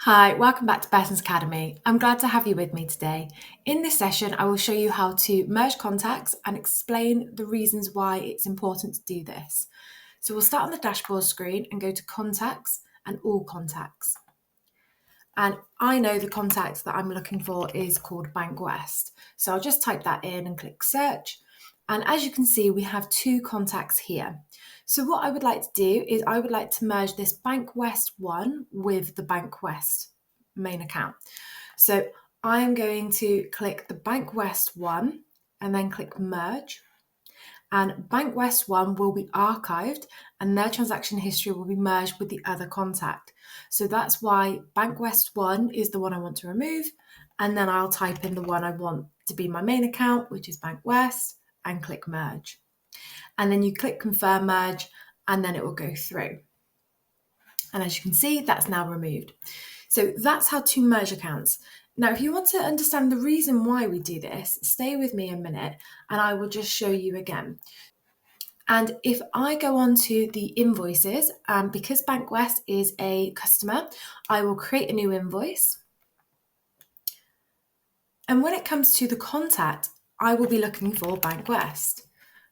Hi, welcome back to Person's Academy. I'm glad to have you with me today. In this session, I will show you how to merge contacts and explain the reasons why it's important to do this. So we'll start on the dashboard screen and go to Contacts and All Contacts. And I know the contact that I'm looking for is called Bank West. So I'll just type that in and click Search. And as you can see, we have two contacts here. So what I would like to do is I would like to merge this Bank West one with the Bank West main account. So I'm going to click the Bank West one and then click Merge. And Bank West one will be archived and their transaction history will be merged with the other contact. So that's why Bank West one is the one I want to remove. And then I'll type in the one I want to be my main account, which is Bank West, and click Merge. And then you click Confirm Merge, and then it will go through. And as you can see, that's now removed. So that's how to merge accounts. Now, if you want to understand the reason why we do this, stay with me a minute and I will just show you again. And if I go on to the invoices, because Bank West is a customer, I will create a new invoice. And when it comes to the contact, I will be looking for Bank West.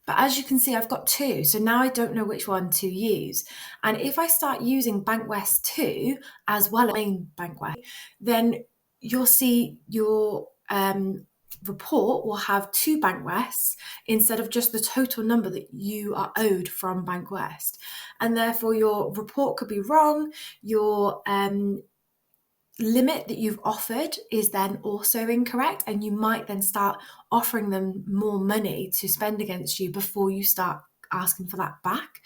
But as you can see, I've got two, so now I don't know which one to use. And if I start using Bank West 2 as well as main Bank West, then you'll see your report will have two Bank Wests instead of just the total number that you are owed from Bank West. And therefore your report could be wrong, your limit that you've offered is then also incorrect, and you might then start offering them more money to spend against you before you start asking for that back,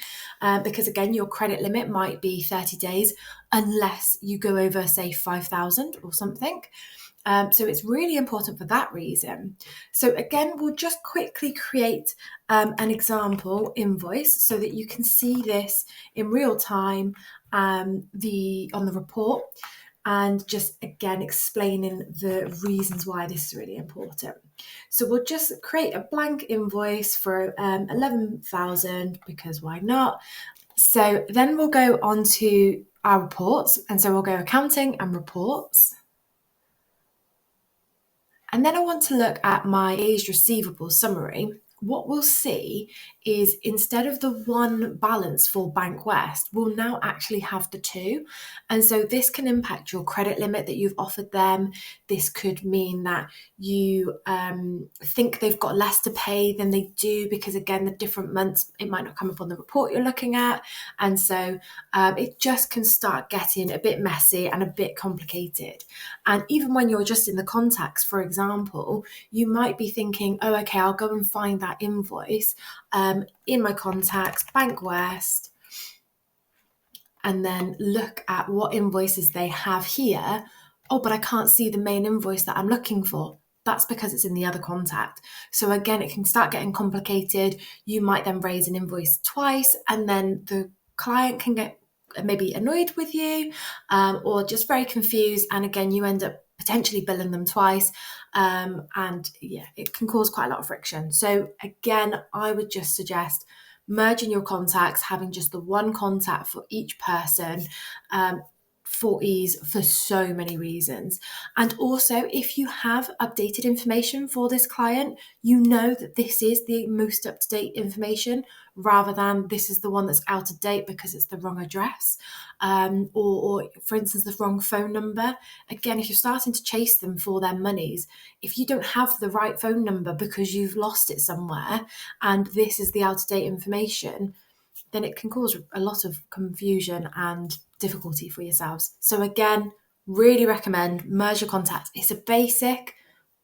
because again your credit limit might be 30 days unless you go over, say, 5,000 or something. So it's really important for that reason. So again, we'll just quickly create an example invoice so that you can see this in real time on the report, and just again explaining the reasons why this is really important. So we'll just create a blank invoice for 11,000 because why not? So then we'll go on to our reports, and so we'll go accounting and reports. And then I want to look at my aged receivables summary. What we'll see is instead of the one balance for Bank West, we'll now actually have the two. And so this can impact your credit limit that you've offered them. This could mean that you think they've got less to pay than they do because, again, the different months, it might not come up on the report you're looking at. And so it just can start getting a bit messy and a bit complicated. And even when you're just in the contacts, for example, you might be thinking, oh, okay, I'll go and find that invoice in my contacts, Bank West, and then look at what invoices they have here. Oh, but I can't see the main invoice that I'm looking for. That's because it's in the other contact. So again, it can start getting complicated. You might then raise an invoice twice, and then the client can get maybe annoyed with you or just very confused. And again, you end up potentially billing them twice. And yeah, it can cause quite a lot of friction. So again, I would just suggest merging your contacts, having just the one contact for each person, for ease for so many reasons. And also, if you have updated information for this client, you know that this is the most up-to-date information rather than this is the one that's out of date because it's the wrong address, or for instance, the wrong phone number. Again, if you're starting to chase them for their monies, if you don't have the right phone number because you've lost it somewhere and this is the out-of-date information, then it can cause a lot of confusion and difficulty for yourselves. So again, really recommend merge your contacts. It's a basic,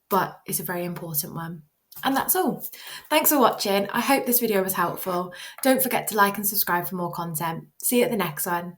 but it's a very important one. And that's all. Thanks for watching. I hope this video was helpful. Don't forget to like and subscribe for more content. See you at the next one.